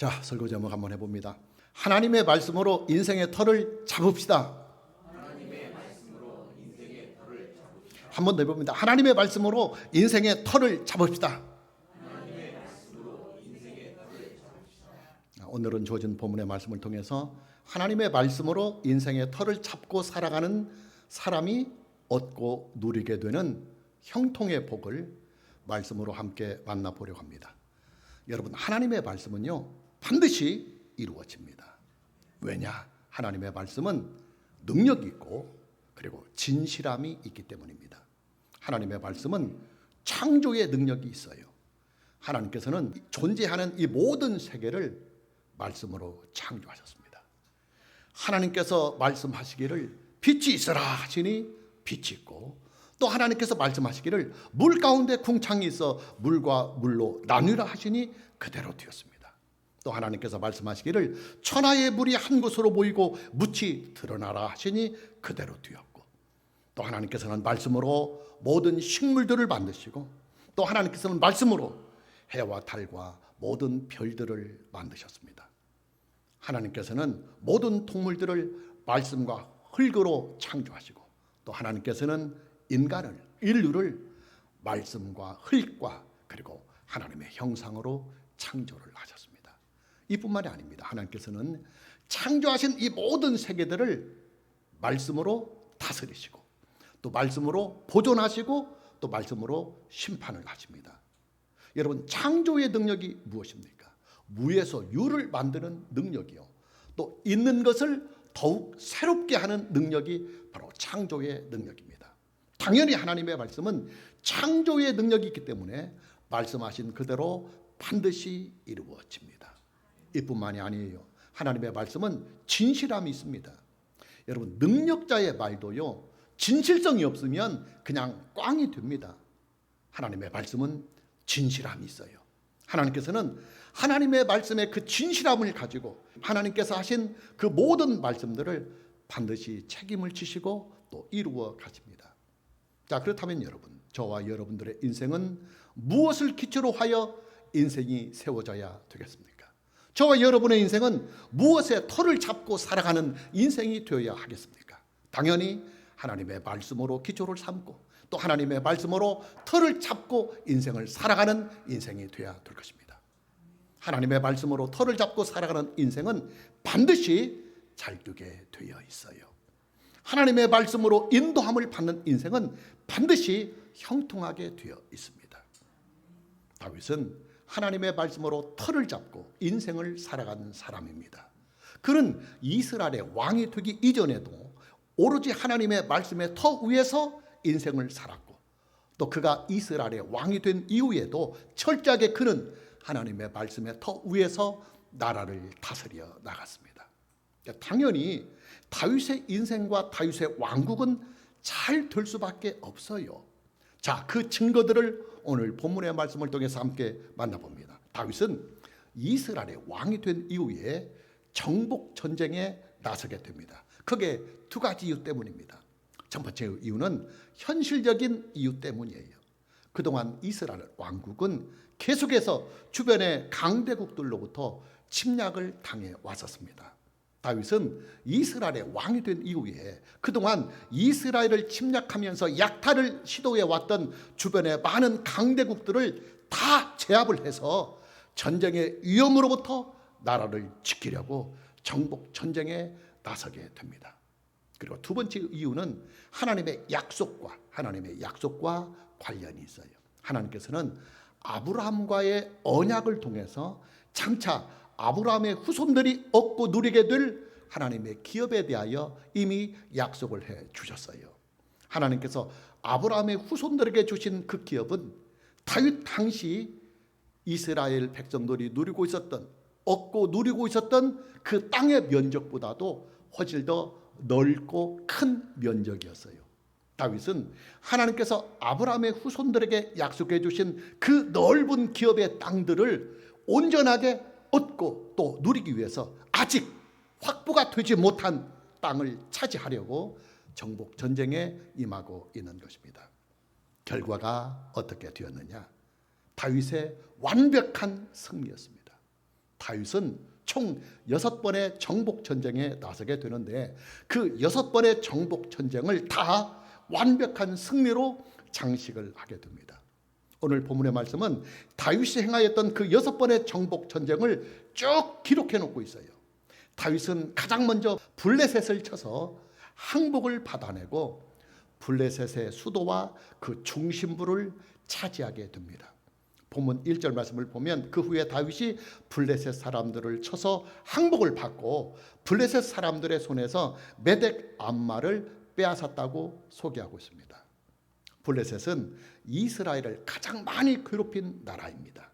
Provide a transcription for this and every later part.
자, 설교 제목 한번 해봅니다. 하나님의 말씀으로 인생의 털을 잡읍시다. 한 번 더 해봅니다. 하나님의 말씀으로 인생의 털을 잡읍시다. 오늘은 주어진 본문의 말씀을 통해서 하나님의 말씀으로 인생의 털을 잡고 살아가는 사람이 얻고 누리게 되는 형통의 복을 말씀으로 함께 만나보려고 합니다. 여러분, 하나님의 말씀은요 반드시 이루어집니다. 왜냐? 하나님의 말씀은 능력이 있고 그리고 진실함이 있기 때문입니다. 하나님의 말씀은 창조의 능력이 있어요. 하나님께서는 존재하는 이 모든 세계를 말씀으로 창조하셨습니다. 하나님께서 말씀하시기를 빛이 있어라 하시니 빛이 있고, 또 하나님께서 말씀하시기를 물 가운데 궁창이 있어 물과 물로 나뉘라 하시니 그대로 되었습니다. 또 하나님께서 말씀하시기를 천하의 물이 한 곳으로 모이고 묻이 드러나라 하시니 그대로 되었고, 또 하나님께서는 말씀으로 모든 식물들을 만드시고, 또 하나님께서는 말씀으로 해와 달과 모든 별들을 만드셨습니다. 하나님께서는 모든 동물들을 말씀과 흙으로 창조하시고, 또 하나님께서는 인류를 말씀과 흙과 그리고 하나님의 형상으로 창조를 하셨습니다. 이뿐만이 아닙니다. 하나님께서는 창조하신 이 모든 세계들을 말씀으로 다스리시고, 또 말씀으로 보존하시고, 또 말씀으로 심판을 하십니다. 여러분, 창조의 능력이 무엇입니까? 무에서 유를 만드는 능력이요, 또 있는 것을 더욱 새롭게 하는 능력이 바로 창조의 능력입니다. 당연히 하나님의 말씀은 창조의 능력이 있기 때문에 말씀하신 그대로 반드시 이루어집니다. 이뿐만이 아니에요. 하나님의 말씀은 진실함이 있습니다. 여러분, 능력자의 말도요 진실성이 없으면 그냥 꽝이 됩니다. 하나님의 말씀은 진실함이 있어요. 하나님께서는 하나님의 말씀의 그 진실함을 가지고 하나님께서 하신 그 모든 말씀들을 반드시 책임을 지시고 또 이루어 가십니다. 자, 그렇다면 여러분, 저와 여러분들의 인생은 무엇을 기초로 하여 인생이 세워져야 되겠습니까? 저와 여러분의 인생은 무엇에 털을 잡고 살아가는 인생이 되어야 하겠습니까? 당연히 하나님의 말씀으로 기초를 삼고, 또 하나님의 말씀으로 털을 잡고 인생을 살아가는 인생이 되어야 될 것입니다. 하나님의 말씀으로 털을 잡고 살아가는 인생은 반드시 잘 되게 되어 있어요. 하나님의 말씀으로 인도함을 받는 인생은 반드시 형통하게 되어 있습니다. 다윗은 하나님의 말씀으로 털을 잡고 인생을 살아가는 사람입니다. 그는 이스라엘의 왕이 되기 이전에도 오로지 하나님의 말씀의 터 위에서 인생을 살았고, 또 그가 이스라엘의 왕이 된 이후에도 철저하게 그는 하나님의 말씀의 터 위에서 나라를 다스려 나갔습니다. 당연히 다윗의 인생과 다윗의 왕국은 잘 될 수밖에 없어요. 자, 그 증거들을 오늘 본문의 말씀을 통해서 함께 만나봅니다. 다윗은 이스라엘의 왕이 된 이후에 정복 전쟁에 나서게 됩니다. 그게 두 가지 이유 때문입니다. 첫 번째 이유는 현실적인 이유 때문이에요. 그동안 이스라엘 왕국은 계속해서 주변의 강대국들로부터 침략을 당해 왔었습니다. 다윗은 이스라엘의 왕이 된 이후에 그동안 이스라엘을 침략하면서 약탈을 시도해 왔던 주변의 많은 강대국들을 다 제압을 해서 전쟁의 위험으로부터 나라를 지키려고 정복 전쟁에 나서게 됩니다. 그리고 두 번째 이유는 하나님의 약속과 관련이 있어요. 하나님께서는 아브라함과의 언약을 통해서 장차 아브라함의 후손들이 얻고 누리게 될 하나님의 기업에 대하여 이미 약속을 해 주셨어요. 하나님께서 아브라함의 후손들에게 주신 그 기업은 다윗 당시 이스라엘 백성들이 얻고 누리고 있었던 그 땅의 면적보다도 훨씬 더 넓고 큰 면적이었어요. 다윗은 하나님께서 아브라함의 후손들에게 약속해 주신 그 넓은 기업의 땅들을 온전하게 얻고 또 누리기 위해서 아직 확보가 되지 못한 땅을 차지하려고 정복 전쟁에 임하고 있는 것입니다. 결과가 어떻게 되었느냐? 다윗의 완벽한 승리였습니다. 다윗은 총 6번의 정복 전쟁에 나서게 되는데 그 6번의 정복 전쟁을 다 완벽한 승리로 장식을 하게 됩니다. 오늘 본문의 말씀은 다윗이 행하였던 그 6번의 정복 전쟁을 쭉 기록해 놓고 있어요. 다윗은 가장 먼저 블레셋을 쳐서 항복을 받아내고 블레셋의 수도와 그 중심부를 차지하게 됩니다. 본문 1절 말씀을 보면 그 후에 다윗이 블레셋 사람들을 쳐서 항복을 받고 블레셋 사람들의 손에서 메덱 암마를 빼앗았다고 소개하고 있습니다. 블레셋은 이스라엘을 가장 많이 괴롭힌 나라입니다.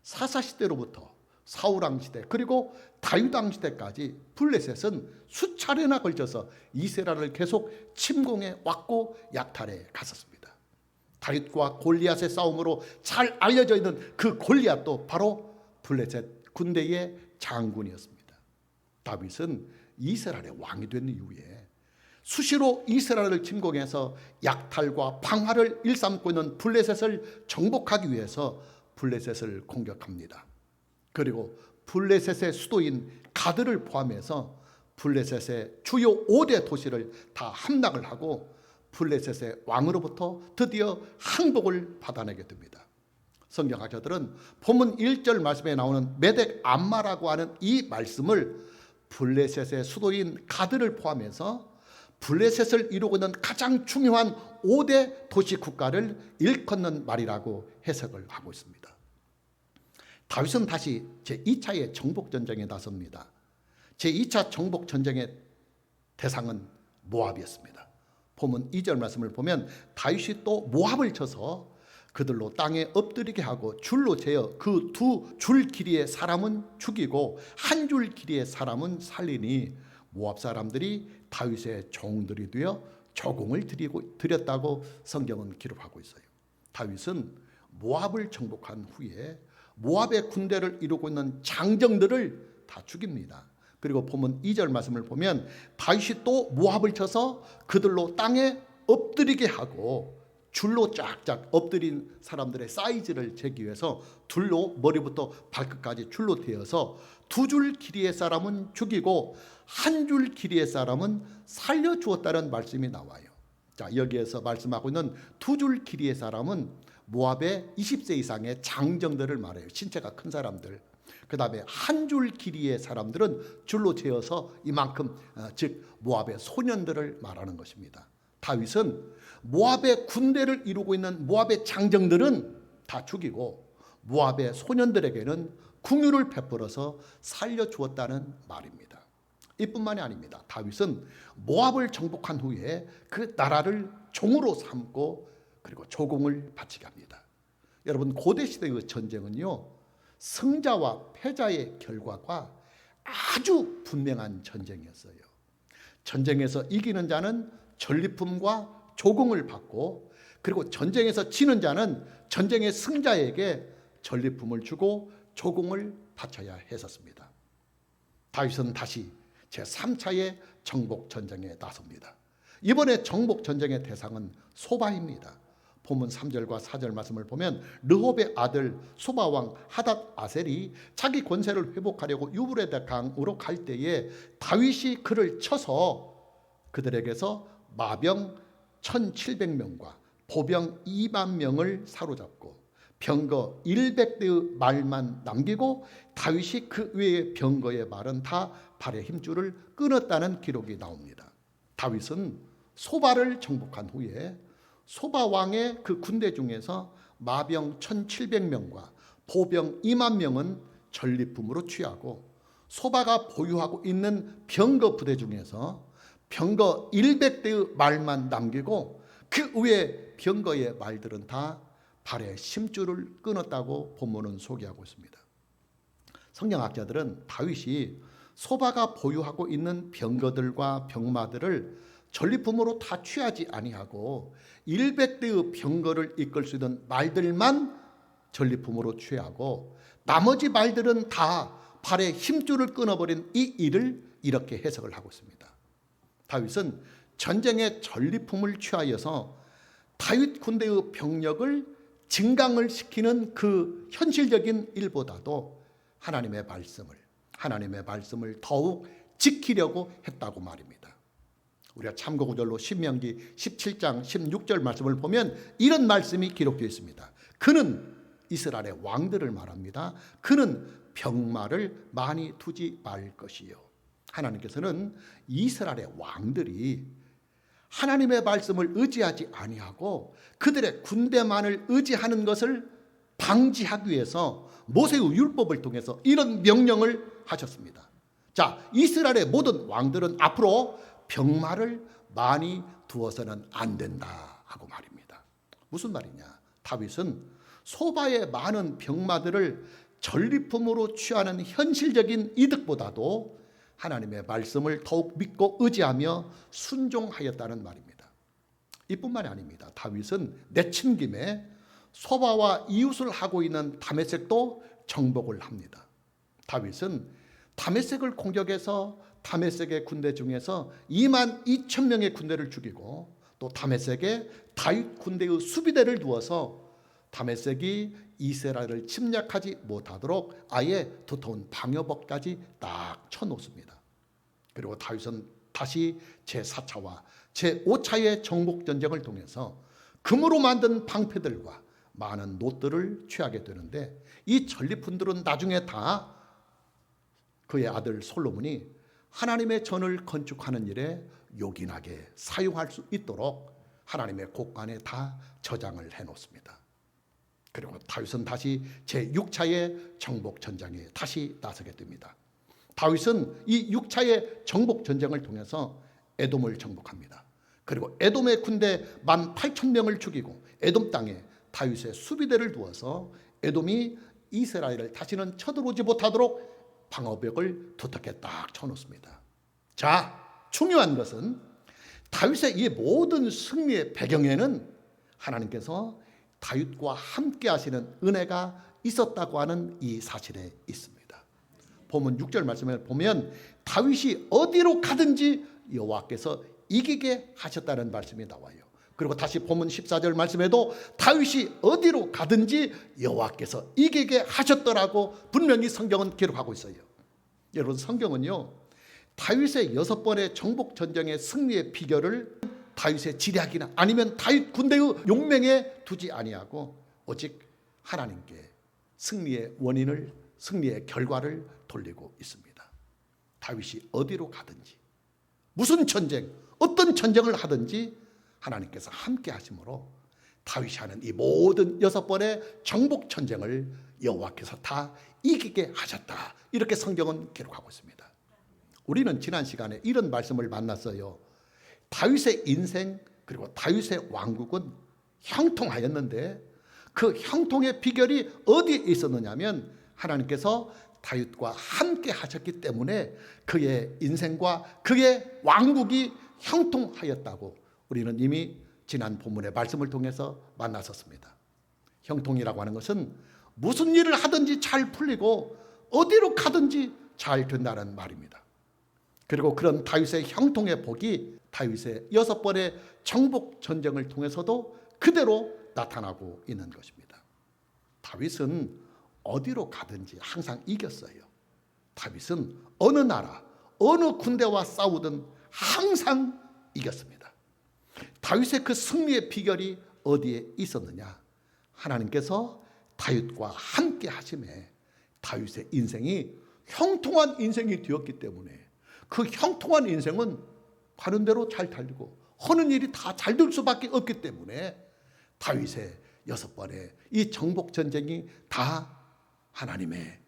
사사시대로부터 사울왕 시대 그리고 다윗왕 시대까지 블레셋은 수차례나 걸쳐서 이스라엘을 계속 침공해 왔고 약탈해 갔었습니다. 다윗과 골리앗의 싸움으로 잘 알려져 있는 그 골리앗도 바로 블레셋 군대의 장군이었습니다. 다윗은 이스라엘의 왕이 된 이후에 수시로 이스라엘을 침공해서 약탈과 방화를 일삼고 있는 블레셋을 정복하기 위해서 블레셋을 공격합니다. 그리고 블레셋의 수도인 가드를 포함해서 블레셋의 주요 5대 도시를 다 함락을 하고 블레셋의 왕으로부터 드디어 항복을 받아내게 됩니다. 성경학자들은 본문 1절 말씀에 나오는 메덱 암마라고 하는 이 말씀을 블레셋의 수도인 가드를 포함해서 블레셋을 이루고 있는 가장 중요한 5대 도시 국가를 일컫는 말이라고 해석을 하고 있습니다. 다윗은 다시 제2차의 정복전쟁에 나섭니다. 제2차 정복전쟁의 대상은 모압이었습니다. 본문 2절 말씀을 보면 다윗이 또 모압을 쳐서 그들로 땅에 엎드리게 하고 줄로 재어 그 2줄 길이의 사람은 죽이고 1줄 길이의 사람은 살리니 모압 사람들이 다윗의 종들이 되어 조공을 드렸다고 성경은 기록하고 있어요. 다윗은 모압을 정복한 후에 모압의 군대를 이루고 있는 장정들을 다 죽입니다. 그리고 본문 2절 말씀을 보면 다윗이 또 모압을 쳐서 그들로 땅에 엎드리게 하고 줄로 쫙쫙 엎드린 사람들의 사이즈를 재기 위해서 둘로 머리부터 발끝까지 줄로 되어서 2줄 길이의 사람은 죽이고 1줄 길이의 사람은 살려주었다는 말씀이 나와요. 자, 여기에서 말씀하고 있는 2줄 길이의 사람은 모압의 20세 이상의 장정들을 말해요. 신체가 큰 사람들. 그 다음에 1줄 길이의 사람들은 줄로 재어서 이만큼, 즉 모압의 소년들을 말하는 것입니다. 다윗은 모압의 군대를 이루고 있는 모압의 장정들은 다 죽이고 모압의 소년들에게는 긍휼을 베풀어서 살려주었다는 말입니다. 이뿐만이 아닙니다. 다윗은 모압을 정복한 후에 그 나라를 종으로 삼고 그리고 조공을 바치게 합니다. 여러분, 고대 시대의 전쟁은요, 승자와 패자의 결과가 아주 분명한 전쟁이었어요. 전쟁에서 이기는 자는 전리품과 조공을 받고, 그리고 전쟁에서 지는 자는 전쟁의 승자에게 전리품을 주고 조공을 바쳐야 했었습니다. 다윗은 다시 제3차의 정복 전쟁에 나섭니다. 이번에 정복 전쟁의 대상은 소바입니다. 본문 3절과 4절 말씀을 보면 르홉의 아들 소바왕 하닷 아셀이 자기 권세를 회복하려고 유브레데 강으로 갈 때에 다윗이 그를 쳐서 그들에게서 마병 1700명과 보병 2만 명을 사로잡고 병거 100대의 말만 남기고 다윗이 그 외의 병거의 말은 다 발의 힘줄을 끊었다는 기록이 나옵니다. 다윗은 소바를 정복한 후에 소바 왕의 그 군대 중에서 마병 1700명과 보병 2만 명은 전리품으로 취하고 소바가 보유하고 있는 병거 부대 중에서 병거 100대의 말만 남기고 그 외의 병거의 말들은 다 발의 심줄을 끊었다고 본문은 소개하고 있습니다. 성경학자들은 다윗이 소바가 보유하고 있는 병거들과 병마들을 전리품으로 다 취하지 아니하고 100대의 병거를 이끌 수 있는 말들만 전리품으로 취하고 나머지 말들은 다 발의 힘줄을 끊어버린 이 일을 이렇게 해석을 하고 있습니다. 다윗은 전쟁의 전리품을 취하여서 다윗 군대의 병력을 증강을 시키는 그 현실적인 일보다도 하나님의 말씀을 더욱 지키려고 했다고 말입니다. 우리가 참고구절로 신명기 17장 16절 말씀을 보면 이런 말씀이 기록되어 있습니다. 그는 이스라엘의 왕들을 말합니다. 그는 병마를 많이 두지 말 것이요. 하나님께서는 이스라엘의 왕들이 하나님의 말씀을 의지하지 아니하고 그들의 군대만을 의지하는 것을 방지하기 위해서 모세의 율법을 통해서 이런 명령을 하셨습니다. 자, 이스라엘의 모든 왕들은 앞으로 병마를 많이 두어서는 안 된다 하고 말입니다. 무슨 말이냐? 다윗은 소바의 많은 병마들을 전리품으로 취하는 현실적인 이득보다도 하나님의 말씀을 더욱 믿고 의지하며 순종하였다는 말입니다. 이뿐만이 아닙니다. 다윗은 내친 김에 소바와 이웃을 하고 있는 다메섹도 정복을 합니다. 다윗은 다메섹을 공격해서 다메섹의 군대 중에서 2만 2천 명의 군대를 죽이고 또 다메섹에 다윗 군대의 수비대를 두어서 다메섹이 이스라엘을 침략하지 못하도록 아예 두터운 방어벽까지 딱 쳐놓습니다. 그리고 다윗은 다시 제4차와 제5차의 정복전쟁을 통해서 금으로 만든 방패들과 많은 놋들을 취하게 되는데 이 전리품들은 나중에 다 그의 아들 솔로몬이 하나님의 전을 건축하는 일에 요긴하게 사용할 수 있도록 하나님의 곳간에 다 저장을 해놓습니다. 그리고 다윗은 다시 제6차의 정복전쟁에 다시 나서게 됩니다. 다윗은 이 6차의 정복전쟁을 통해서 에돔을 정복합니다. 그리고 에돔의 군대 18,000명을 죽이고 에돔 땅에 다윗의 수비대를 두어서 에돔이 이스라엘을 다시는 쳐들어오지 못하도록 방어벽을 두텁게 딱 쳐놓습니다. 자, 중요한 것은 다윗의 이 모든 승리의 배경에는 하나님께서 다윗과 함께 하시는 은혜가 있었다고 하는 이 사실에 있습니다. 본문 6절 말씀에 보면 다윗이 어디로 가든지 여호와께서 이기게 하셨다는 말씀이 나와요. 그리고 다시 본문 14절 말씀에도 다윗이 어디로 가든지 여호와께서 이기게 하셨더라고 분명히 성경은 기록하고 있어요. 여러분, 성경은요 다윗의 6번의 정복 전쟁의 승리의 비결을 다윗의 지략이나 아니면 다윗 군대의 용맹에 두지 아니하고 오직 하나님께 승리의 원인을, 승리의 결과를 돌리고 있습니다. 다윗이 어디로 가든지 무슨 전쟁, 어떤 전쟁을 하든지 하나님께서 함께 하심으로 다윗이 하는 이 모든 6번의 정복 전쟁을 여호와께서 다 이기게 하셨다. 이렇게 성경은 기록하고 있습니다. 우리는 지난 시간에 이런 말씀을 만났어요. 다윗의 인생 그리고 다윗의 왕국은 형통하였는데 그 형통의 비결이 어디에 있었느냐면 하나님께서 다윗과 함께 하셨기 때문에 그의 인생과 그의 왕국이 형통하였다고 우리는 이미 지난 본문의 말씀을 통해서 만났었습니다. 형통이라고 하는 것은 무슨 일을 하든지 잘 풀리고 어디로 가든지 잘 된다는 말입니다. 그리고 그런 다윗의 형통의 복이 다윗의 6번의 정복 전쟁을 통해서도 그대로 나타나고 있는 것입니다. 다윗은 어디로 가든지 항상 이겼어요. 다윗은 어느 나라, 어느 군대와 싸우든 항상 이겼습니다. 다윗의 그 승리의 비결이 어디에 있었느냐? 하나님께서 다윗과 함께 하심에 다윗의 인생이 형통한 인생이 되었기 때문에 그 형통한 인생은 가는 대로 잘 달리고 하는 일이 다 잘 될 수밖에 없기 때문에 다윗의 6번의 이 정복 전쟁이 다 하나님의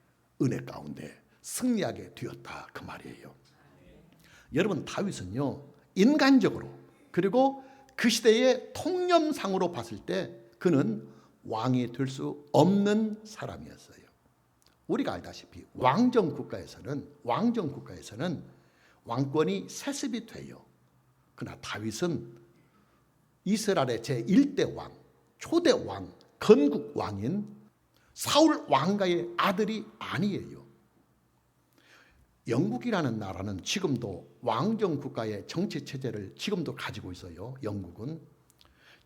은혜 가운데 승리하게 되었다 그 말이에요. 여러분, 다윗은요 인간적으로 그리고 그 시대의 통념상으로 봤을 때 그는 왕이 될 수 없는 사람이었어요. 우리가 알다시피 왕정 국가에서는 왕권이 세습이 돼요. 그러나 다윗은 이스라엘의 제1대 왕, 초대 왕, 건국 왕인 사울 왕가의 아들이 아니에요. 영국이라는 나라는 지금도 왕정 국가의 정치 체제를 지금도 가지고 있어요. 영국은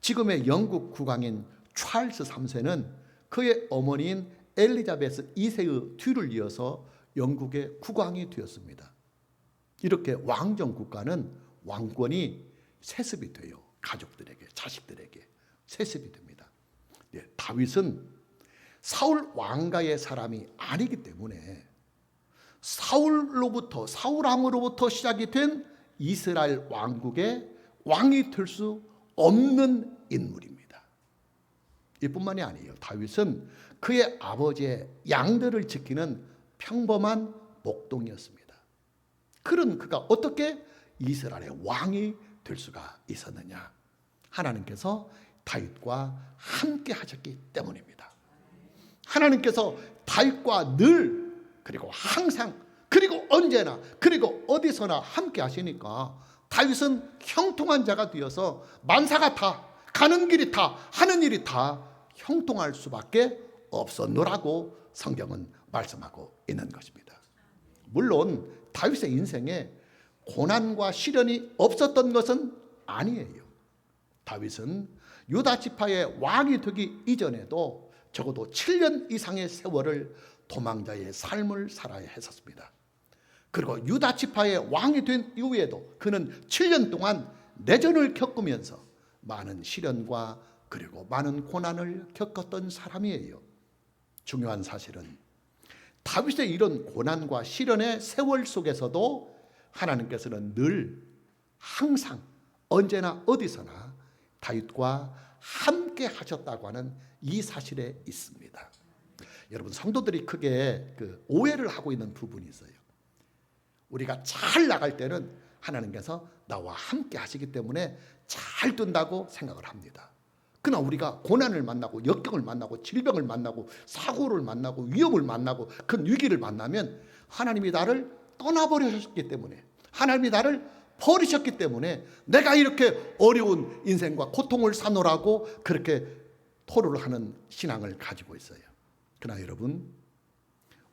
지금의 영국 국왕인 찰스 3세는 그의 어머니인 엘리자베스 2세의 뒤를 이어서 영국의 국왕이 되었습니다. 이렇게 왕정 국가는 왕권이 세습이 돼요. 가족들에게, 자식들에게 세습이 됩니다. 다윗은 사울 왕가의 사람이 아니기 때문에 사울왕으로부터 시작이 된 이스라엘 왕국의 왕이 될 수 없는 인물입니다. 이뿐만이 아니에요. 다윗은 그의 아버지의 양들을 지키는 평범한 목동이었습니다. 그런 그가 어떻게 이스라엘의 왕이 될 수가 있었느냐? 하나님께서 다윗과 함께 하셨기 때문입니다. 하나님께서 다윗과 늘, 그리고 항상, 그리고 언제나, 그리고 어디서나 함께 하시니까 다윗은 형통한 자가 되어서 만사가 다, 가는 길이 다, 하는 일이 다 형통할 수밖에 없었노라고 성경은 말씀하고 있는 것입니다. 물론 다윗의 인생에 고난과 시련이 없었던 것은 아니에요. 다윗은 유다 지파의 왕이 되기 이전에도 적어도 7년 이상의 세월을 도망자의 삶을 살아야 했었습니다. 그리고 유다 지파의 왕이 된 이후에도 그는 7년 동안 내전을 겪으면서 많은 시련과 그리고 많은 고난을 겪었던 사람이에요. 중요한 사실은 다윗의 이런 고난과 시련의 세월 속에서도 하나님께서는 늘, 항상, 언제나 어디서나 다윗과 함께 하셨다고 하는 이 사실에 있습니다. 여러분, 성도들이 크게 오해를 하고 있는 부분이 있어요. 우리가 잘 나갈 때는 하나님께서 나와 함께 하시기 때문에 잘 둔다고 생각을 합니다. 그러나 우리가 고난을 만나고 역경을 만나고 질병을 만나고 사고를 만나고 위험을 만나고 큰 위기를 만나면 하나님이 나를 떠나버리셨기 때문에, 하나님이 나를 버리셨기 때문에 내가 이렇게 어려운 인생과 고통을 사노라고 그렇게 토로를 하는 신앙을 가지고 있어요. 그러나 여러분,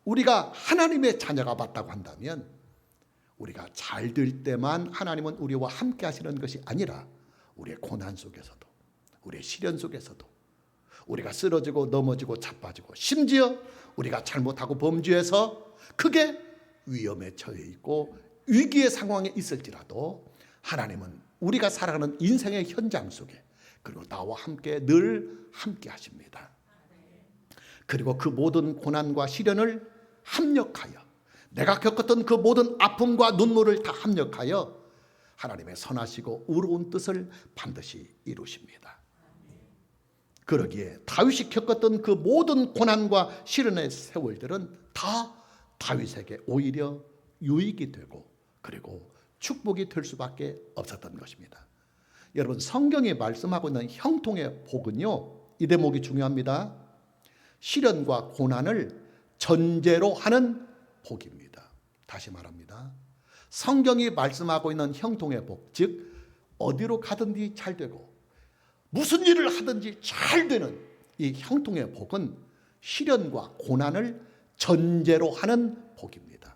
우리가 하나님의 자녀가 맞다고 한다면 우리가 잘 될 때만 하나님은 우리와 함께 하시는 것이 아니라 우리의 고난 속에서도, 우리의 시련 속에서도, 우리가 쓰러지고 넘어지고 자빠지고, 심지어 우리가 잘못하고 범죄해서 크게 위험에 처해 있고 위기의 상황에 있을지라도 하나님은 우리가 살아가는 인생의 현장 속에, 그리고 나와 함께 늘 함께 하십니다. 그리고 그 모든 고난과 시련을 합력하여, 내가 겪었던 그 모든 아픔과 눈물을 다 합력하여 하나님의 선하시고 의로운 뜻을 반드시 이루십니다. 그러기에 다윗이 겪었던 그 모든 고난과 시련의 세월들은 다 다윗에게 오히려 유익이 되고 그리고 축복이 될 수밖에 없었던 것입니다. 여러분, 성경이 말씀하고 있는 형통의 복은요, 이 대목이 중요합니다. 시련과 고난을 전제로 하는 복입니다. 다시 말합니다. 성경이 말씀하고 있는 형통의 복, 즉 어디로 가든지 잘 되고 무슨 일을 하든지 잘 되는 이 형통의 복은 시련과 고난을 전제로 하는 복입니다.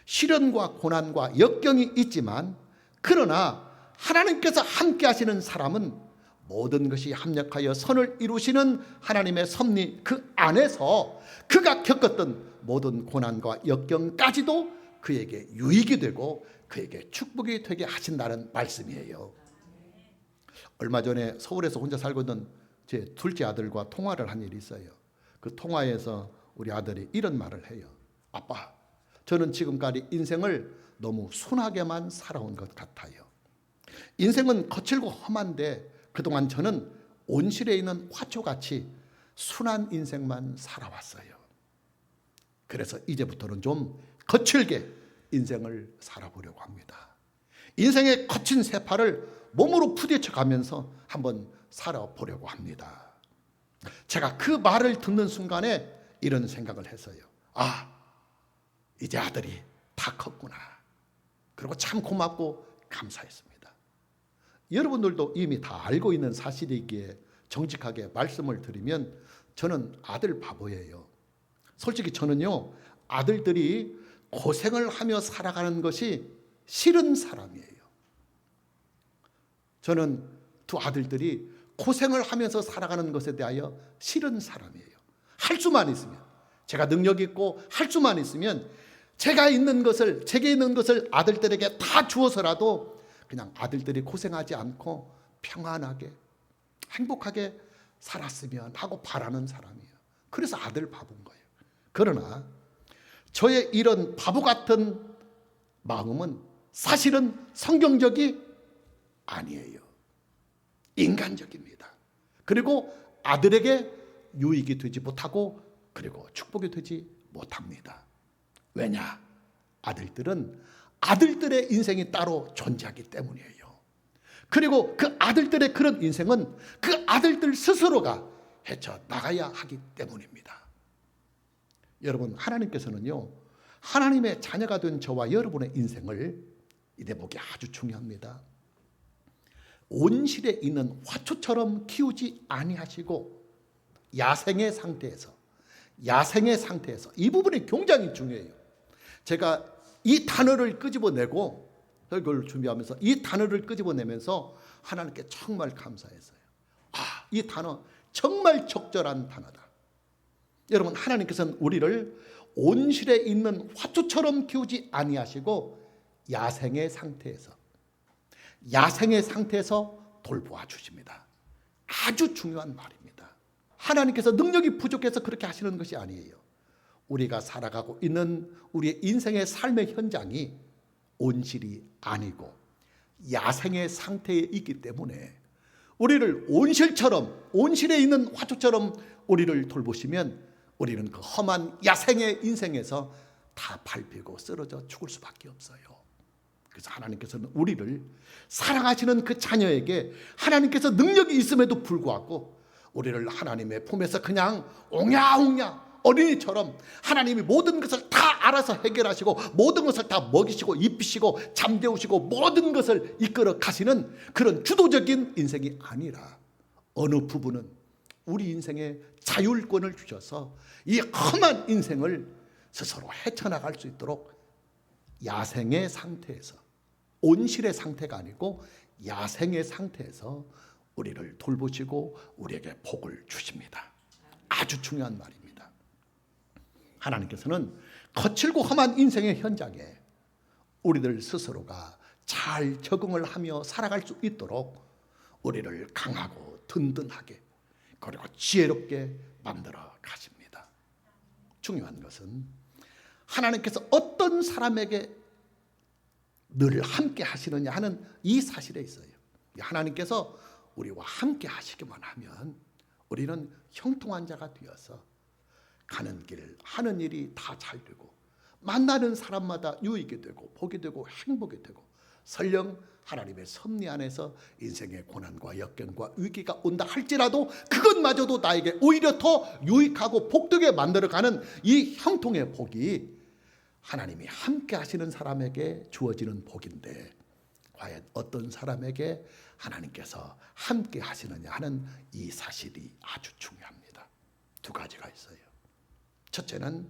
시련과 고난과 역경이 있지만, 그러나 하나님께서 함께 하시는 사람은 모든 것이 합력하여 선을 이루시는 하나님의 섭리 그 안에서 그가 겪었던 모든 고난과 역경까지도 그에게 유익이 되고 그에게 축복이 되게 하신다는 말씀이에요. 얼마 전에 서울에서 혼자 살고 있는 제 둘째 아들과 통화를 한 일이 있어요. 그 통화에서 우리 아들이 이런 말을 해요. 아빠, 저는 지금까지 인생을 너무 순하게만 살아온 것 같아요. 인생은 거칠고 험한데 그동안 저는 온실에 있는 화초같이 순한 인생만 살아왔어요. 그래서 이제부터는 좀 거칠게 인생을 살아보려고 합니다. 인생의 거친 세파를 몸으로 부딪혀가면서 한번 살아보려고 합니다. 제가 그 말을 듣는 순간에 이런 생각을 했어요. 아, 이제 아들이 다 컸구나. 그리고 참 고맙고 감사했습니다. 여러분들도 이미 다 알고 있는 사실이기에 정직하게 말씀을 드리면 저는 아들 바보예요. 솔직히 저는요, 아들들이 고생을 하며 살아가는 것이 싫은 사람이에요. 저는 두 아들들이 고생을 하면서 살아가는 것에 대하여 싫은 사람이에요. 할 수만 있으면, 제가 능력 있고 할 수만 있으면 제게 있는 것을 아들들에게 다 주어서라도 그냥 아들들이 고생하지 않고 평안하게 행복하게 살았으면 하고 바라는 사람이에요. 그래서 아들 바본 거예요. 그러나 저의 이런 바보 같은 마음은 사실은 성경적이 아니에요. 인간적입니다. 그리고 아들에게 유익이 되지 못하고 그리고 축복이 되지 못합니다. 왜냐? 아들들은 아들들의 인생이 따로 존재하기 때문이에요. 그리고 그 아들들의 그런 인생은 그 아들들 스스로가 헤쳐나가야 하기 때문입니다. 여러분, 하나님께서는요, 하나님의 자녀가 된 저와 여러분의 인생을, 이 대목이 아주 중요합니다, 온실에 있는 화초처럼 키우지 아니하시고 야생의 상태에서, 이 부분이 굉장히 중요해요. 제가 이 단어를 끄집어내고 설교를 준비하면서 이 단어를 끄집어내면서 하나님께 정말 감사했어요. 이 단어 정말 적절한 단어다. 여러분, 하나님께서는 우리를 온실에 있는 화초처럼 키우지 아니하시고 야생의 상태에서 돌보아 주십니다. 아주 중요한 말입니다. 하나님께서 능력이 부족해서 그렇게 하시는 것이 아니에요. 우리가 살아가고 있는 우리의 인생의 삶의 현장이 온실이 아니고 야생의 상태에 있기 때문에 우리를 온실에 있는 화초처럼 우리를 돌보시면 우리는 그 험한 야생의 인생에서 다 밟히고 쓰러져 죽을 수밖에 없어요. 그래서 하나님께서는 우리를 사랑하시는 그 자녀에게 하나님께서 능력이 있음에도 불구하고 우리를 하나님의 품에서 그냥 옹야옹야 어린이처럼 하나님이 모든 것을 다 알아서 해결하시고 모든 것을 다 먹이시고 입히시고 잠재우시고 모든 것을 이끌어 가시는 그런 주도적인 인생이 아니라 어느 부분은 우리 인생에 자율권을 주셔서 이 험한 인생을 스스로 헤쳐나갈 수 있도록 야생의 상태에서, 온실의 상태가 아니고 야생의 상태에서 우리를 돌보시고 우리에게 복을 주십니다. 아주 중요한 말입니다. 하나님께서는 거칠고 험한 인생의 현장에 우리들 스스로가 잘 적응을 하며 살아갈 수 있도록 우리를 강하고 든든하게 그리고 지혜롭게 만들어 가십니다. 중요한 것은 하나님께서 어떤 사람에게 늘 함께 하시느냐 하는 이 사실에 있어요. 하나님께서 우리와 함께 하시기만 하면 우리는 형통한 자가 되어서 가는 길 하는 일이 다 잘 되고 만나는 사람마다 유익이 되고 복이 되고 행복이 되고 설령 하나님의 섭리 안에서 인생의 고난과 역경과 위기가 온다 할지라도 그것마저도 나에게 오히려 더 유익하고 복되게 만들어가는 이 형통의 복이 하나님이 함께 하시는 사람에게 주어지는 복인데 과연 어떤 사람에게 하나님께서 함께 하시느냐 하는 이 사실이 아주 중요합니다. 두 가지가 있어요. 첫째는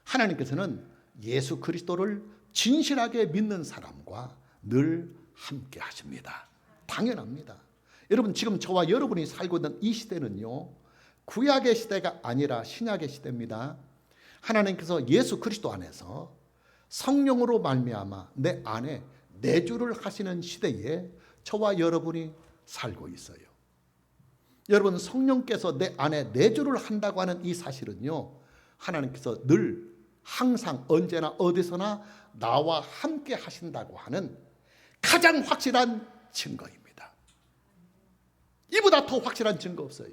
하나님께서는 예수 그리스도를 진실하게 믿는 사람과 늘 함께 하십니다. 당연합니다. 여러분, 지금 저와 여러분이 살고 있는 이 시대는요, 구약의 시대가 아니라 신약의 시대입니다. 하나님께서 예수 그리스도 안에서 성령으로 말미암아 내 안에 내주를 하시는 시대에 저와 여러분이 살고 있어요. 여러분, 성령께서 내 안에 내주를 한다고 하는 이 사실은요, 하나님께서 늘 항상 언제나 어디서나 나와 함께 하신다고 하는 가장 확실한 증거입니다. 이보다 더 확실한 증거 없어요.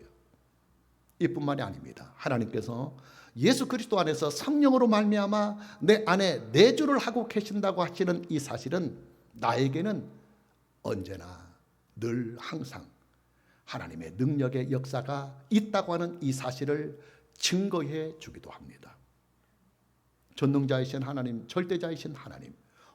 이뿐만이 아닙니다. 하나님께서 예수 그리스도 안에서 성령으로 말미암아 내 안에 내주를 하고 계신다고 하시는 이 사실은 나에게는 언제나 늘 항상 하나님의 능력의 역사가 있다고 하는 이 사실을 증거해 주기도 합니다. 전능자이신 하나님, 절대자이신 하나님,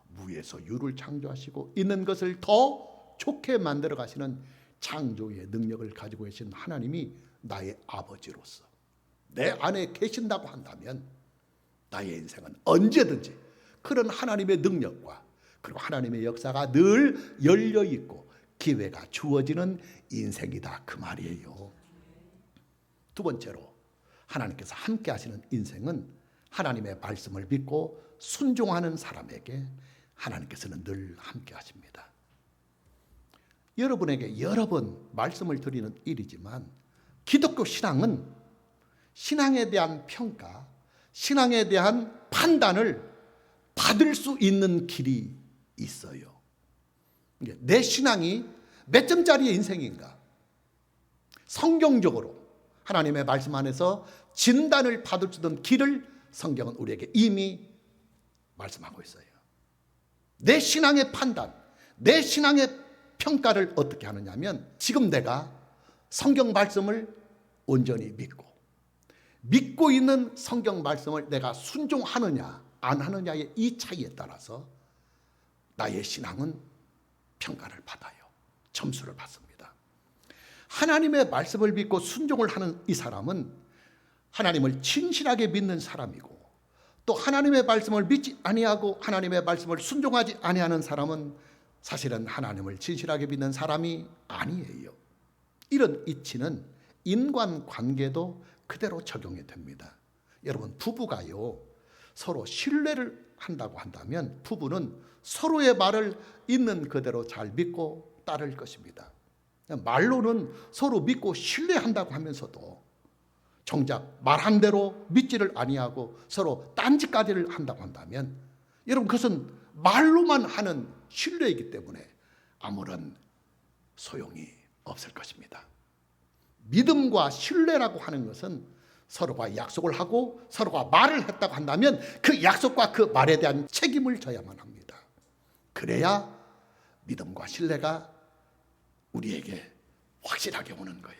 무에서 유를 창조하시고 있는 것을 더 좋게 만들어 가시는 창조의 능력을 가지고 계신 하나님이 나의 아버지로서 내 안에 계신다고 한다면 나의 인생은 언제든지 그런 하나님의 능력과 그리고 하나님의 역사가 늘 열려 있고 기회가 주어지는 인생이다, 그 말이에요. 두 번째로 하나님께서 함께 하시는 인생은 하나님의 말씀을 믿고 순종하는 사람에게 하나님께서는 늘 함께 하십니다. 여러분에게 여러 번 말씀을 드리는 일이지만 기독교 신앙은 신앙에 대한 평가, 신앙에 대한 판단을 받을 수 있는 길이 있어요. 내 신앙이 몇 점짜리의 인생인가? 성경적으로 하나님의 말씀 안에서 진단을 받을 수 있는 길을 성경은 우리에게 이미 말씀하고 있어요. 내 신앙의 판단, 내 신앙의 평가를 어떻게 하느냐 하면 지금 내가 성경 말씀을 온전히 믿고 있는 성경 말씀을 내가 순종하느냐 안 하느냐의 이 차이에 따라서 나의 신앙은 평가를 받아요. 점수를 받습니다. 하나님의 말씀을 믿고 순종을 하는 이 사람은 하나님을 진실하게 믿는 사람이고, 또 하나님의 말씀을 믿지 아니하고 하나님의 말씀을 순종하지 아니하는 사람은 사실은 하나님을 진실하게 믿는 사람이 아니에요. 이런 이치는 인간관계도 그대로 적용이 됩니다. 여러분, 부부가요, 서로 신뢰를 한다고 한다면 부부는 서로의 말을 있는 그대로 잘 믿고 따를 것입니다. 말로는 서로 믿고 신뢰한다고 하면서도 정작 말한 대로 믿지를 아니하고 서로 딴짓까지를 한다고 한다면 여러분, 그것은 말로만 하는 신뢰이기 때문에 아무런 소용이 없을 것입니다. 믿음과 신뢰라고 하는 것은 서로가 약속을 하고 서로가 말을 했다고 한다면 그 약속과 그 말에 대한 책임을 져야만 합니다. 그래야 믿음과 신뢰가 우리에게 확실하게 오는 거예요.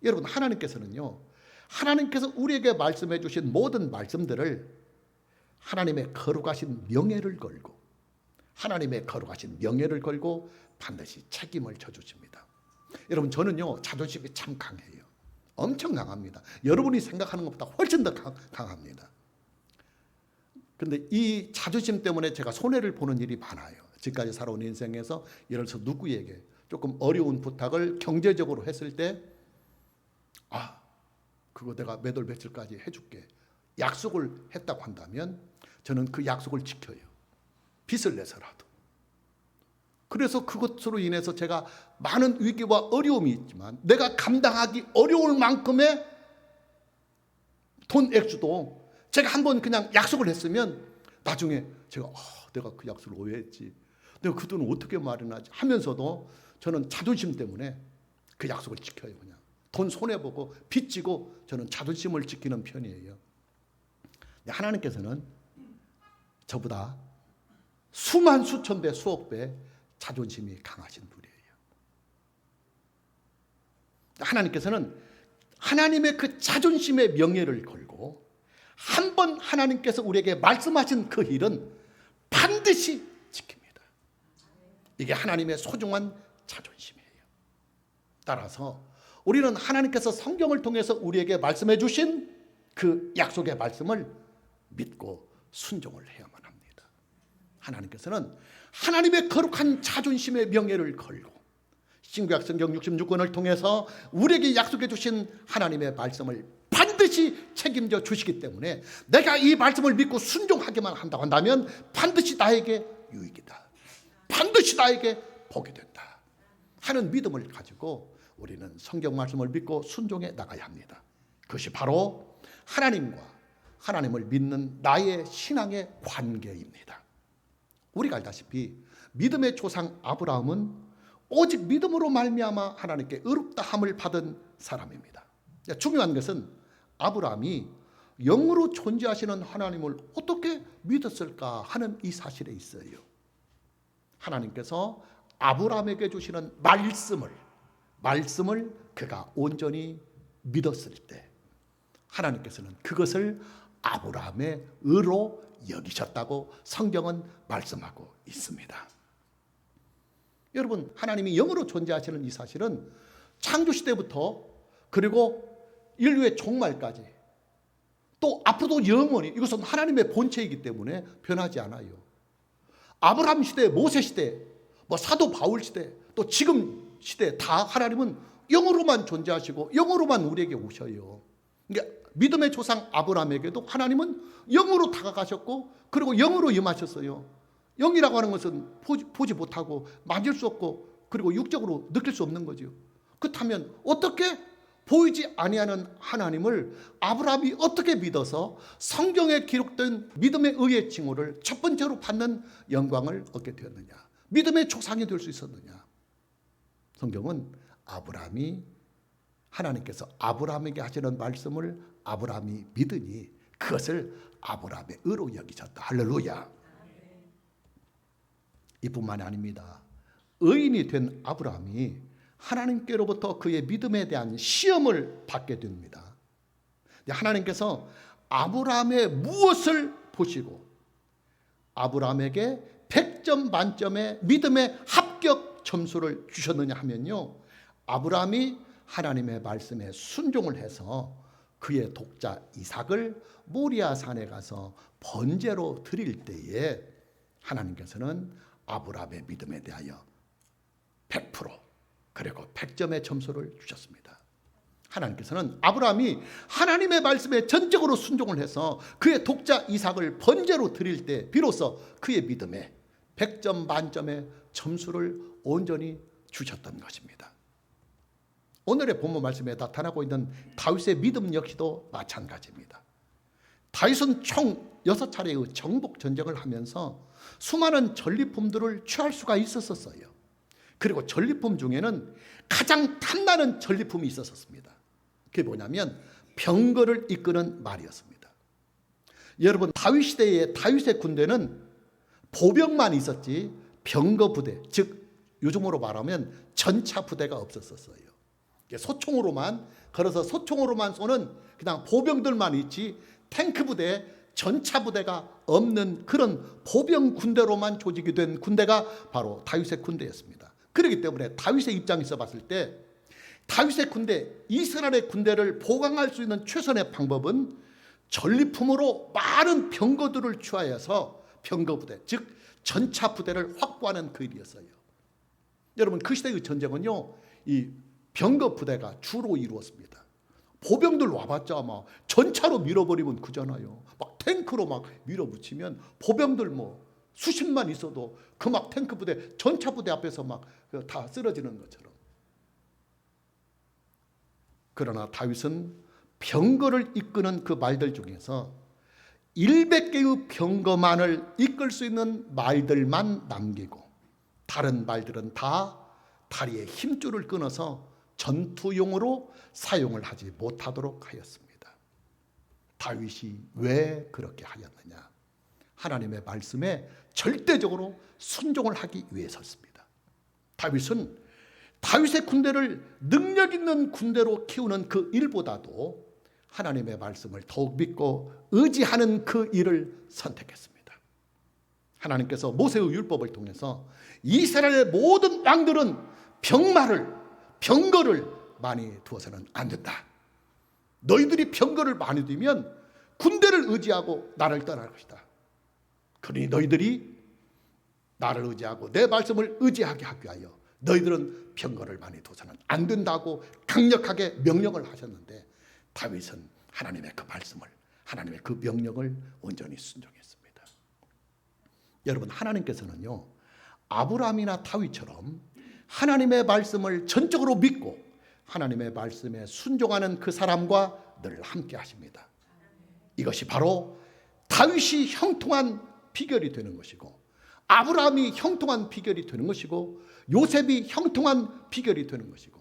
여러분, 하나님께서는요, 하나님께서 우리에게 말씀해 주신 모든 말씀들을 하나님의 거룩하신 명예를 걸고, 하나님의 거룩하신 명예를 걸고 반드시 책임을 져주십니다. 여러분, 저는요, 자존심이 참 강해요. 엄청 강합니다. 여러분이 생각하는 것보다 훨씬 더 강합니다. 그런데 이 자존심 때문에 제가 손해를 보는 일이 많아요. 지금까지 살아온 인생에서 예를 들어서 누구에게 조금 어려운 부탁을 경제적으로 했을 때, 그거 내가 몇 월 며칠까지 해줄게, 약속을 했다고 한다면 저는 그 약속을 지켜요. 빚을 내서라도. 그래서 그것으로 인해서 제가 많은 위기와 어려움이 있지만 내가 감당하기 어려울 만큼의 돈 액수도 제가 한번 그냥 약속을 했으면 나중에 제가 내가 그 약속을 오해했지, 내가 그 돈을 어떻게 마련하지 하면서도 저는 자존심 때문에 그 약속을 지켜요. 그냥 돈 손해보고 빚지고 저는 자존심을 지키는 편이에요. 하나님께서는 저보다 수만 수천 배 수억 배 자존심이 강하신 분이에요. 하나님께서는 하나님의 그 자존심의 명예를 걸고 한 번 하나님께서 우리에게 말씀하신 그 일은 반드시 지킵니다. 이게 하나님의 소중한 자존심이에요. 따라서 우리는 하나님께서 성경을 통해서 우리에게 말씀해 주신 그 약속의 말씀을 믿고 순종을 해야만 합니다. 하나님께서는 하나님의 거룩한 자존심의 명예를 걸고 신구약 성경 66권을 통해서 우리에게 약속해 주신 하나님의 말씀을 반드시 책임져 주시기 때문에 내가 이 말씀을 믿고 순종하기만 한다고 한다면 반드시 나에게 유익이다, 반드시 나에게 복이 된다 하는 믿음을 가지고 우리는 성경 말씀을 믿고 순종해 나가야 합니다. 그것이 바로 하나님과 하나님을 믿는 나의 신앙의 관계입니다. 우리가 알다시피 믿음의 조상 아브라함은 오직 믿음으로 말미암아 하나님께 의롭다함을 받은 사람입니다. 중요한 것은 아브라함이 영으로 존재하시는 하나님을 어떻게 믿었을까 하는 이 사실에 있어요. 하나님께서 아브라함에게 주시는 말씀을 그가 온전히 믿었을 때 하나님께서는 그것을 아브라함의 의로 여기셨다고 성경은 말씀하고 있습니다. 여러분, 하나님이 영으로 존재하시는 이 사실은 창조시대부터 그리고 인류의 종말까지 또 앞으로도 영원히 이것은 하나님의 본체이기 때문에 변하지 않아요. 아브라함 시대, 모세 시대, 사도 바울 시대, 또 지금 시대 다 하나님은 영으로만 존재하시고 영으로만 우리에게 오셔요. 그러니까 믿음의 조상 아브라함에게도 하나님은 영으로 다가가셨고 그리고 영으로 임하셨어요. 영이라고 하는 것은 보지 못하고 만질 수 없고 그리고 육적으로 느낄 수 없는 거죠. 그렇다면 어떻게 보이지 아니하는 하나님을 아브라함이 어떻게 믿어서 성경에 기록된 믿음의 의의 칭호를 첫 번째로 받는 영광을 얻게 되었느냐, 믿음의 조상이 될 수 있었느냐. 성경은 하나님께서 아브라함에게 하시는 말씀을 아브라함이 믿으니 그것을 아브라함의 의로 여기셨다. 할렐루야. 이뿐만이 아닙니다. 의인이 된 아브라함이 하나님께로부터 그의 믿음에 대한 시험을 받게 됩니다. 하나님께서 아브라함의 무엇을 보시고 아브라함에게 100점 만점의 믿음의 합격 점수를 주셨느냐 하면요, 아브라함이 하나님의 말씀에 순종을 해서 그의 독자 이삭을 모리아 산에 가서 번제로 드릴 때에 하나님께서는 아브라함의 믿음에 대하여 100% 그리고 100점의 점수를 주셨습니다. 하나님께서는 아브라함이 하나님의 말씀에 전적으로 순종을 해서 그의 독자 이삭을 번제로 드릴 때 비로소 그의 믿음에 100점 만점의 점수를 온전히 주셨던 것입니다. 오늘의 본문 말씀에 나타나고 있는 다윗의 믿음 역시도 마찬가지입니다. 다윗은 총 6차례의 정복 전쟁을 하면서 수많은 전리품들을 취할 수가 있었어요. 그리고 전리품 중에는 가장 탐나는 전리품이 있었습니다. 그게 뭐냐면 병거를 이끄는 말이었습니다. 여러분, 다윗 시대에 다윗의 군대는 보병만 있었지 병거 부대, 즉 요즘으로 말하면 전차 부대가 없었어요. 소총으로만 걸어서 소총으로만 쏘는 그냥 보병들만 있지 탱크 부대, 전차 부대가 없는 그런 보병 군대로만 조직이 된 군대가 바로 다윗의 군대였습니다. 그렇기 때문에 다윗의 입장에서 봤을 때 다윗의 군대, 이스라엘의 군대를 보강할 수 있는 최선의 방법은 전리품으로 많은 병거들을 취하여서 병거 부대, 즉 전차 부대를 확보하는 그 일이었어요. 여러분, 그 시대의 전쟁은요, 이 병거 부대가 주로 이루었습니다. 보병들 와봤자 막 전차로 밀어버리면 그잖아요. 막 탱크로 막 밀어붙이면 보병들 뭐 수십만 있어도 그 막 탱크 부대, 전차 부대 앞에서 막 다 쓰러지는 것처럼. 그러나 다윗은 병거를 이끄는 그 말들 중에서 100개의 병거만을 이끌 수 있는 말들만 남기고 다른 말들은 다 다리에 힘줄을 끊어서 전투용으로 사용을 하지 못하도록 하였습니다. 다윗이 왜 그렇게 하였느냐? 하나님의 말씀에 절대적으로 순종을 하기 위해서였습니다. 다윗은 다윗의 군대를 능력 있는 군대로 키우는 그 일보다도 하나님의 말씀을 더욱 믿고 의지하는 그 일을 선택했습니다. 하나님께서 모세의 율법을 통해서 이스라엘의 모든 왕들은 병거를 많이 두어서는 안 된다. 너희들이 병거를 많이 두면 군대를 의지하고 나를 떠날 것이다. 그러니 너희들이 나를 의지하고 내 말씀을 의지하게 하기 위하여 너희들은 병거를 많이 두어서는 안 된다고 강력하게 명령을 하셨는데 다윗은 하나님의 그 말씀을, 하나님의 그 명령을 온전히 순종했습니다. 여러분, 하나님께서는요, 아브라함이나 다윗처럼 하나님의 말씀을 전적으로 믿고 하나님의 말씀에 순종하는 그 사람과 늘 함께 하십니다. 이것이 바로 다윗이 형통한 비결이 되는 것이고 아브라함이 형통한 비결이 되는 것이고 요셉이 형통한 비결이 되는 것이고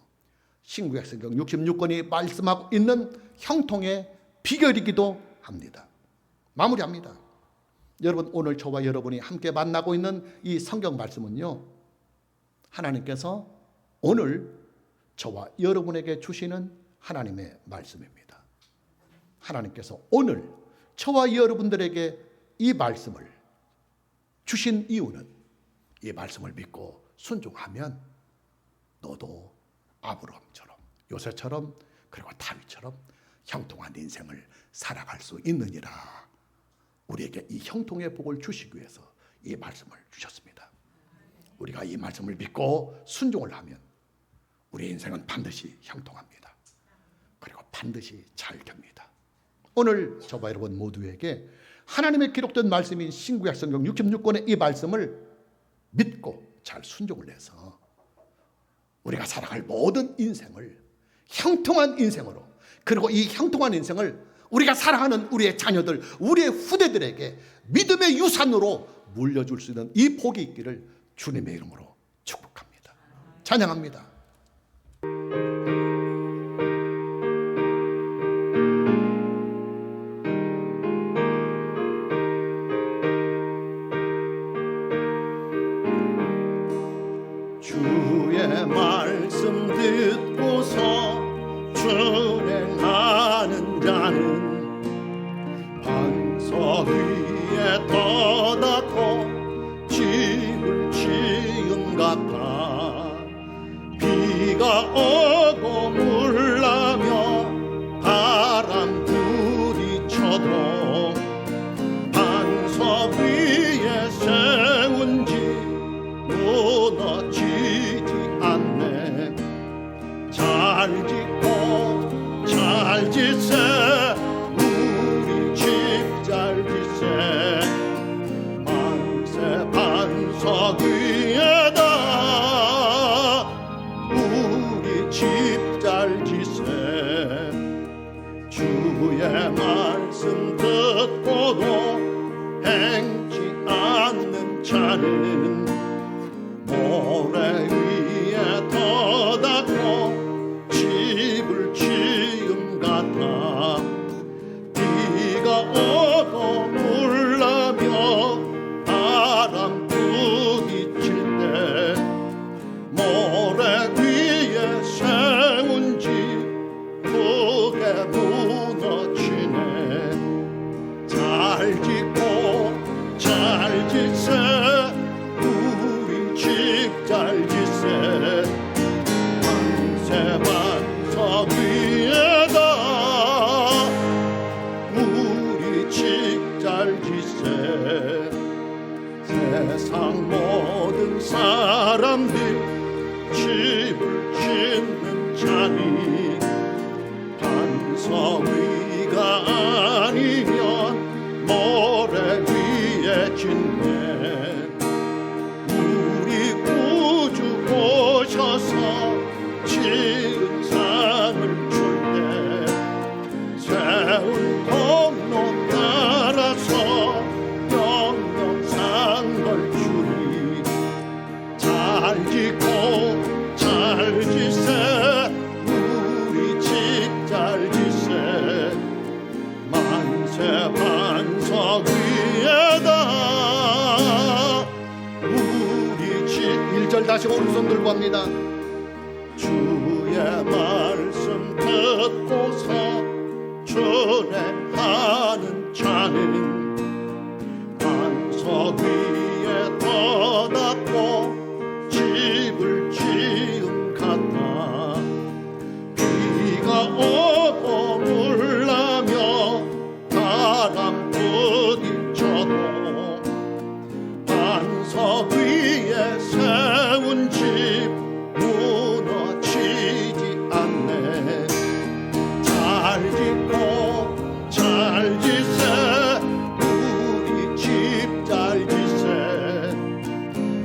신구약 성경 66권이 말씀하고 있는 형통의 비결이기도 합니다. 마무리합니다. 여러분, 오늘 저와 여러분이 함께 만나고 있는 이 성경 말씀은요, 하나님께서 오늘 저와 여러분에게 주시는 하나님의 말씀입니다. 하나님께서 오늘 저와 여러분들에게 이 말씀을 주신 이유는 이 말씀을 믿고 순종하면 너도 아브라함처럼 요셉처럼 그리고 다윗처럼 형통한 인생을 살아갈 수 있느니라. 우리에게 이 형통의 복을 주시기 위해서 이 말씀을 주셨습니다. 우리가 이 말씀을 믿고 순종을 하면 우리 인생은 반드시 형통합니다. 그리고 반드시 잘 됩니다. 오늘 저와 여러분 모두에게 하나님의 기록된 말씀인 신구약 성경 66권의 이 말씀을 믿고 잘 순종을 해서 우리가 살아갈 모든 인생을 형통한 인생으로, 그리고 이 형통한 인생을 우리가 사랑하는 우리의 자녀들, 우리의 후대들에게 믿음의 유산으로 물려줄 수 있는 이 복이 있기를 주님의 이름으로 축복합니다. 찬양합니다. 주의 말씀 듣고서 준행하는 자는 반석 위에 떠다고 집을 지은 같아. 비가 오고 물나며 바람 부딪혀도 반석 위에 세운 집 무너지지 않네. 잘 짓고 잘 짓세, 우리 집 잘 짓세. 만세 반석 위에다 우리 집 잘 짓세. 주의 말씀 듣고도 행치 않는 자는 모래 위에 떠다고 집을 지은 같아. 비가 오고 물나며 바람 부딪힐 때 모래 위에 세운 집 크게 무너지네. 잘 짓고 잘 짓세, 잘 짓세. 만세 반석 위에다 우리 집 잘 짓세. 세상 모든 사람들 집을 짓는 자니 반석 위가 아니면 모래 위에 짓네. 오셔서 지은 상을 줄 때 세운 통로 따라서 영영상 걸 주니. 잘 짓고 잘 짓세, 우리 집 잘 짓세. 만세 반석 위에다 우리 집. 1절 다시 오른손 들고 합니다. 주의 말씀 듣고서 준행하는 자는 반석 위에 떠다고 집을 지은 같아. 비가 오고 물나며 바람 부딪혀도 반석 위에 세운 집 무너지지 않네. 잘 짓고 잘 짓세, 우리 집 잘 짓세.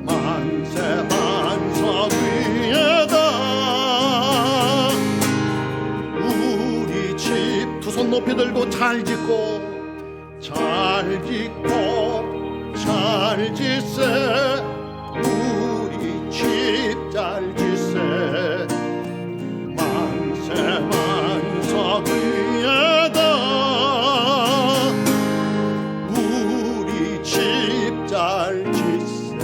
만세 반석 위에다 우리 집. 두 손 높이 들고 잘 짓고 잘 짓고 잘 짓세, 우리 집 잘 짓세. 만세 반석 위에다 우리 집 잘 짓세.